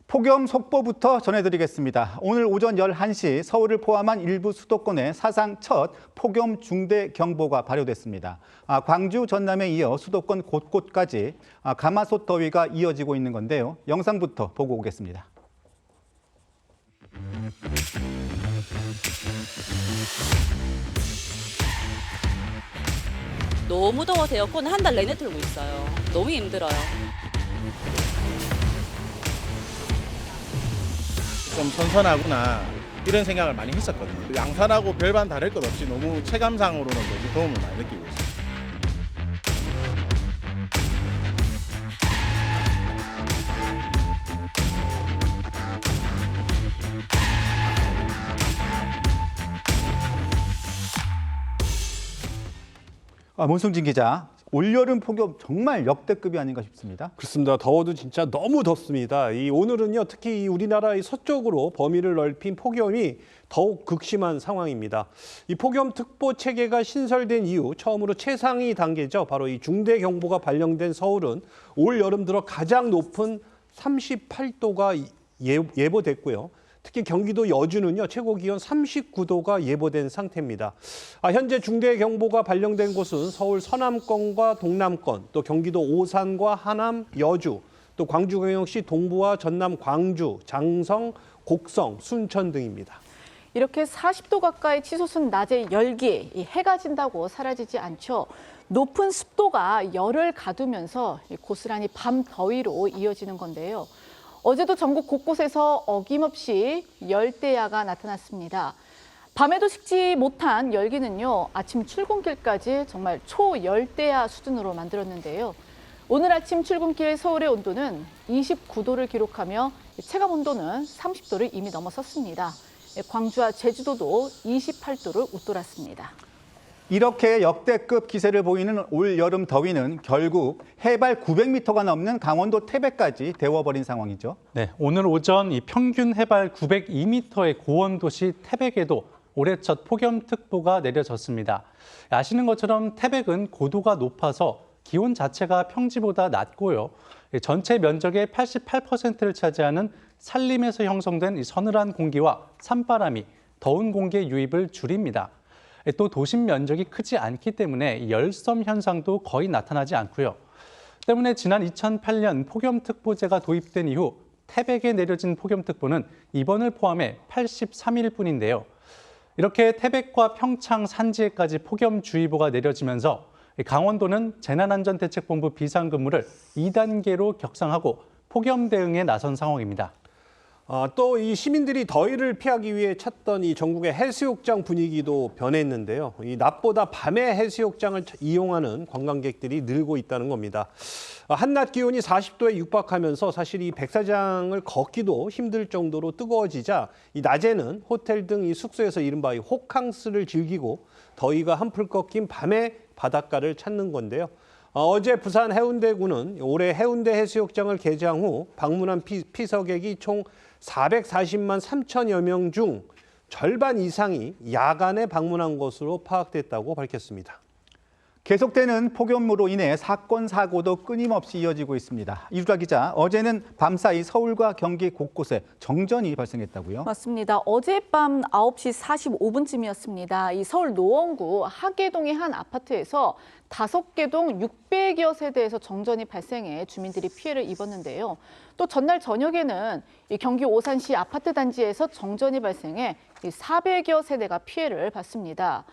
폭염 속보부터 전해드리겠습니다. 오늘 오전 11시 서울을 포함한 일부 수도권에 사상 첫 폭염 중대 경보가 발효됐습니다. 광주, 전남에 이어 수도권 곳곳까지 가마솥 더위가 이어지고 있는 건데요. 영상부터 보고 오겠습니다. 너무 더워서 에어컨 한 달 내내 틀고 있어요. 너무 힘들어요. 좀 선선하구나 이런 생각을 많이 했었거든요. 양산하고 별반 다를 것 없이 너무 체감상으로는 너무 도움을 많이 느끼고 있어요. 문승진 기자, 올여름 폭염 정말 역대급이 아닌가 싶습니다. 그렇습니다. 더워도 진짜 너무 덥습니다. 오늘은요, 특히 우리나라의 서쪽으로 범위를 넓힌 폭염이 더욱 극심한 상황입니다. 이 폭염특보 체계가 신설된 이후 처음으로 최상위 단계죠. 바로 이 중대경보가 발령된 서울은 올 여름 들어 가장 높은 38도가 예보됐고요. 특히 경기도 여주는요, 최고 기온 39도가 예보된 상태입니다. 현재 중대경보가 발령된 곳은 서울 서남권과 동남권, 또 경기도 오산과 하남, 여주, 또 광주광역시 동부와 전남 광주, 장성, 곡성, 순천 등입니다. 이렇게 40도 가까이 치솟은 낮의 열기, 해가 진다고 사라지지 않죠. 높은 습도가 열을 가두면서 고스란히 밤 더위로 이어지는 건데요. 어제도 전국 곳곳에서 어김없이 열대야가 나타났습니다. 밤에도 식지 못한 열기는요, 아침 출근길까지 정말 초열대야 수준으로 만들었는데요. 오늘 아침 출근길 서울의 온도는 29도를 기록하며 체감 온도는 30도를 이미 넘어섰습니다. 광주와 제주도도 28도를 웃돌았습니다. 이렇게 역대급 기세를 보이는 올 여름 더위는 결국 해발 900m가 넘는 강원도 태백까지 데워버린 상황이죠. 네, 오늘 오전 이 평균 해발 902m의 고원도시 태백에도 올해 첫 폭염특보가 내려졌습니다. 아시는 것처럼 태백은 고도가 높아서 기온 자체가 평지보다 낮고요. 전체 면적의 88%를 차지하는 산림에서 형성된 이 서늘한 공기와 산바람이 더운 공기의 유입을 줄입니다. 또 도심 면적이 크지 않기 때문에 열섬 현상도 거의 나타나지 않고요. 때문에 지난 2008년 폭염특보제가 도입된 이후 태백에 내려진 폭염특보는 이번을 포함해 83일 뿐인데요. 이렇게 태백과 평창 산지에까지 폭염주의보가 내려지면서 강원도는 재난안전대책본부 비상근무를 2단계로 격상하고 폭염 대응에 나선 상황입니다. 또 이 시민들이 더위를 피하기 위해 찾던 이 전국의 해수욕장 분위기도 변했는데요. 이 낮보다 밤에 해수욕장을 이용하는 관광객들이 늘고 있다는 겁니다. 한낮 기온이 40도에 육박하면서 사실 이 백사장을 걷기도 힘들 정도로 뜨거워지자 이 낮에는 호텔 등 이 숙소에서 이른바 이 호캉스를 즐기고 더위가 한풀 꺾인 밤에 바닷가를 찾는 건데요. 어제 부산 해운대구는 올해 해운대 해수욕장을 개장 후 방문한 피서객이 총 440만 3천여 명 중 절반 이상이 야간에 방문한 것으로 파악됐다고 밝혔습니다. 계속되는 폭염으로 인해 사건, 사고도 끊임없이 이어지고 있습니다. 이주라 기자, 어제는 밤사이 서울과 경기 곳곳에 정전이 발생했다고요? 맞습니다. 어젯밤 9시 45분쯤이었습니다. 이 서울 노원구 하계동의 한 아파트에서 5개 동 600여 세대에서 정전이 발생해 주민들이 피해를 입었는데요. 또 전날 저녁에는 이 경기 오산시 아파트 단지에서 정전이 발생해 400여 세대가 피해를 봤습니다.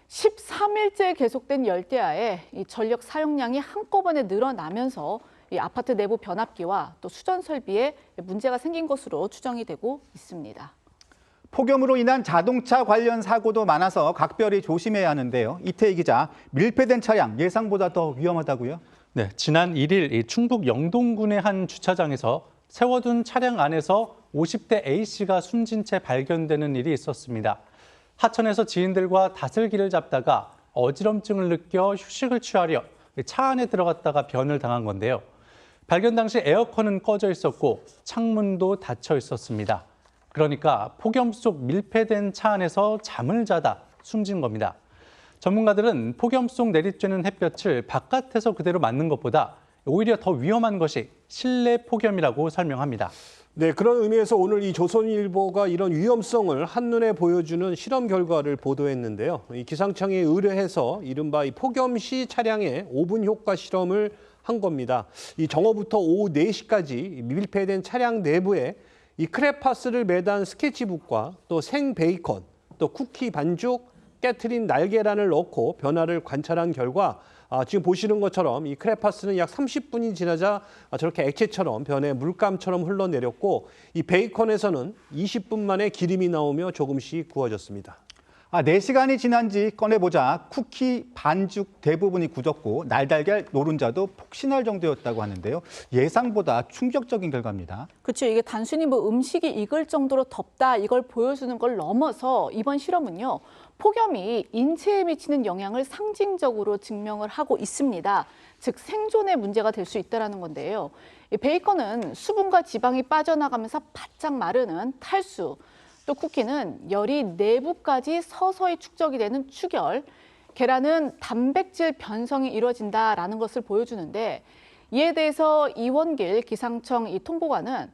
13일째 계속된 열대야에 이 전력 사용량이 한꺼번에 늘어나면서 이 아파트 내부 변압기와 또 수전 설비에 문제가 생긴 것으로 추정이 되고 있습니다. 폭염으로 인한 자동차 관련 사고도 많아서 각별히 조심해야 하는데요. 이태희 기자, 밀폐된 차량 예상보다 더 위험하다고요? 네, 지난 1일 충북 영동군의 한 주차장에서 세워둔 차량 안에서 50대 A씨가 숨진 채 발견되는 일이 있었습니다. 하천에서 지인들과 다슬기를 잡다가 어지럼증을 느껴 휴식을 취하려 차 안에 들어갔다가 변을 당한 건데요. 발견 당시 에어컨은 꺼져 있었고 창문도 닫혀 있었습니다. 그러니까 폭염 속 밀폐된 차 안에서 잠을 자다 숨진 겁니다. 전문가들은 폭염 속 내리쬐는 햇볕을 바깥에서 그대로 맞는 것보다 오히려 더 위험한 것이 실내 폭염이라고 설명합니다. 네, 그런 의미에서 오늘 이 조선일보가 이런 위험성을 한눈에 보여주는 실험 결과를 보도했는데요. 이 기상청에 의뢰해서 이른바 이 폭염 시 차량의 5분 효과 실험을 한 겁니다. 이 정오부터 오후 4시까지 밀폐된 차량 내부에 이 크레파스를 매단 스케치북과 또 생 베이컨, 또 쿠키 반죽, 깨트린 날계란을 넣고 변화를 관찰한 결과 지금 보시는 것처럼 이 크레파스는 약 30분이 지나자 저렇게 액체처럼 변해 물감처럼 흘러내렸고 이 베이컨에서는 20분 만에 기름이 나오며 조금씩 구워졌습니다. 4시간이 지난지 꺼내보자 쿠키 반죽 대부분이 굳었고 날달걀 노른자도 폭신할 정도였다고 하는데요. 예상보다 충격적인 결과입니다. 그렇죠. 이게 단순히 뭐 음식이 익을 정도로 덥다 이걸 보여주는 걸 넘어서 이번 실험은요. 폭염이 인체에 미치는 영향을 상징적으로 증명을 하고 있습니다. 즉 생존에 문제가 될 수 있다는 건데요. 이 베이컨은 수분과 지방이 빠져나가면서 바짝 마르는 탈수, 또 쿠키는 열이 내부까지 서서히 축적이 되는 축열, 계란은 단백질 변성이 이루어진다라는 것을 보여주는데 이에 대해서 이원길 기상청 이 통보관은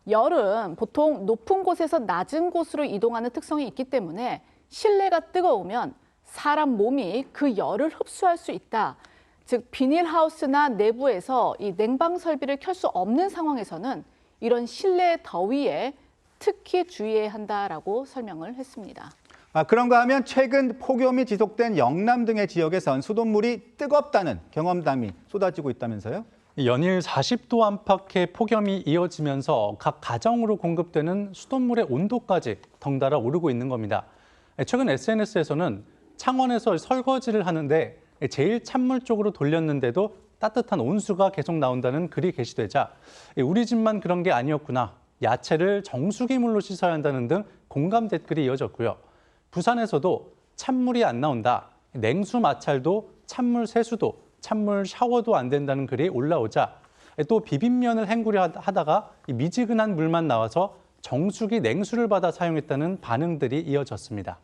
열은 보통 높은 곳에서 낮은 곳으로 이동하는 특성이 있기 때문에 실내가 뜨거우면 사람 몸이 그 열을 흡수할 수 있다. 즉 비닐하우스나 내부에서 이 냉방 설비를 켤 수 없는 상황에서는 이런 실내 더위에 특히 주의해야 한다라고 설명을 했습니다. 그런가 하면 최근 폭염이 지속된 영남 등의 지역에선 수돗물이 뜨겁다는 경험담이 쏟아지고 있다면서요? 연일 40도 안팎의 폭염이 이어지면서 각 가정으로 공급되는 수돗물의 온도까지 덩달아 오르고 있는 겁니다. 최근 SNS에서는 창원에서 설거지를 하는데 제일 찬물 쪽으로 돌렸는데도 따뜻한 온수가 계속 나온다는 글이 게시되자 우리 집만 그런 게 아니었구나. 야채를 정수기물로 씻어야 한다는 등 공감 댓글이 이어졌고요. 부산에서도 찬물이 안 나온다. 냉수 마찰도 찬물 세수도 찬물 샤워도 안 된다는 글이 올라오자 또 비빔면을 헹구려 하다가 미지근한 물만 나와서 정수기 냉수를 받아 사용했다는 반응들이 이어졌습니다.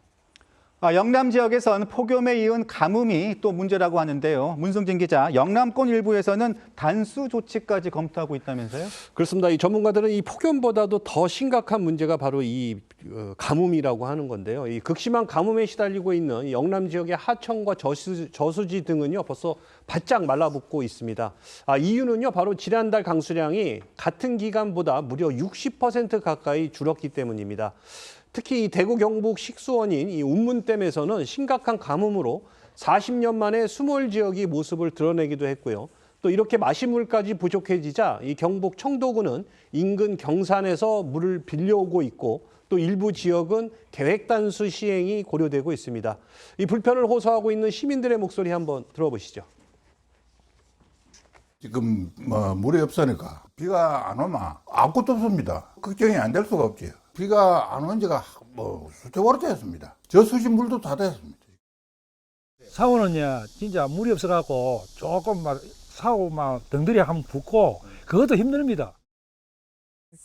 영남 지역에선 폭염에 이은 가뭄이 또 문제라고 하는데요. 문승진 기자, 영남권 일부에서는 단수 조치까지 검토하고 있다면서요? 그렇습니다. 이 전문가들은 이 폭염보다도 더 심각한 문제가 바로 이 가뭄이라고 하는 건데요. 이 극심한 가뭄에 시달리고 있는 영남 지역의 하천과 저수지 등은요 벌써 바짝 말라붙고 있습니다. 이유는요 바로 지난달 강수량이 같은 기간보다 무려 60% 가까이 줄었기 때문입니다. 특히 이 대구 경북 식수원인 이 운문댐에서는 심각한 가뭄으로 40년 만에 수몰 지역이 모습을 드러내기도 했고요. 또 이렇게 마시물까지 부족해지자 이 경북 청도군은 인근 경산에서 물을 빌려오고 있고 또 일부 지역은 계획 단수 시행이 고려되고 있습니다. 이 불편을 호소하고 있는 시민들의 목소리 한번 들어보시죠. 지금 물이 없으니까 비가 안 오면 아무것도 없습니다. 걱정이 안 될 수가 없지요. 비가 안 온 지가 수개월 됐습니다. 저수지 물도 다 됐습니다. 사오는요 진짜 물이 없어갖고 조금 막 사오 막 덩들이 한번 붓고 그것도 힘듭니다.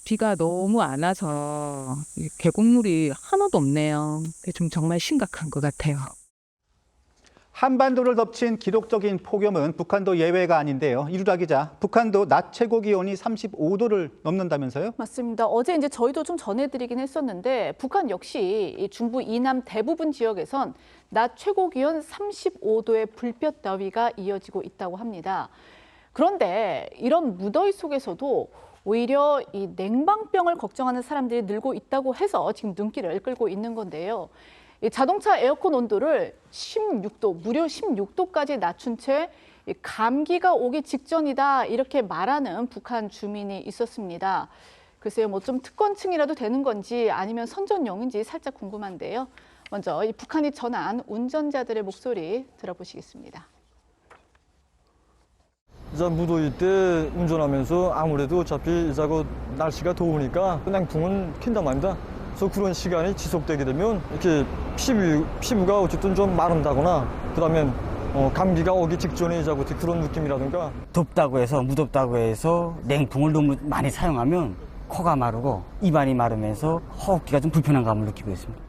비가 너무 안 와서 계곡물이 하나도 없네요. 좀 정말 심각한 것 같아요. 한반도를 덮친 기록적인 폭염은 북한도 예외가 아닌데요. 이루라 기자, 북한도 낮 최고 기온이 35도를 넘는다면서요? 맞습니다. 어제 이제 저희도 좀 전해드리긴 했었는데 북한 역시 이 중부 이남 대부분 지역에선 낮 최고 기온 35도의 불볕 더위가 이어지고 있다고 합니다. 그런데 이런 무더위 속에서도 오히려 이 냉방병을 걱정하는 사람들이 늘고 있다고 해서 지금 눈길을 끌고 있는 건데요. 이 자동차 에어컨 온도를 16도, 무려 16도까지 낮춘 채 감기가 오기 직전이다 이렇게 말하는 북한 주민이 있었습니다. 글쎄요, 뭐 좀 특권층이라도 되는 건지 아니면 선전용인지 살짝 궁금한데요. 먼저 이 북한이 전한 운전자들의 목소리 들어보시겠습니다. 이제 무더위 때 운전하면서 아무래도 어차피 이제 날씨가 더우니까 냉풍은 킨단 말입니다. 그래서 그런 시간이 지속되게 되면 이렇게 피부가 어쨌든 좀 마른다거나 그다음에 감기가 오기 직전에 이제 그런 느낌이라든가 덥다고 해서 무덥다고 해서 냉풍을 너무 많이 사용하면 코가 마르고 입안이 마르면서 호흡기가 좀 불편한 감을 느끼고 있습니다.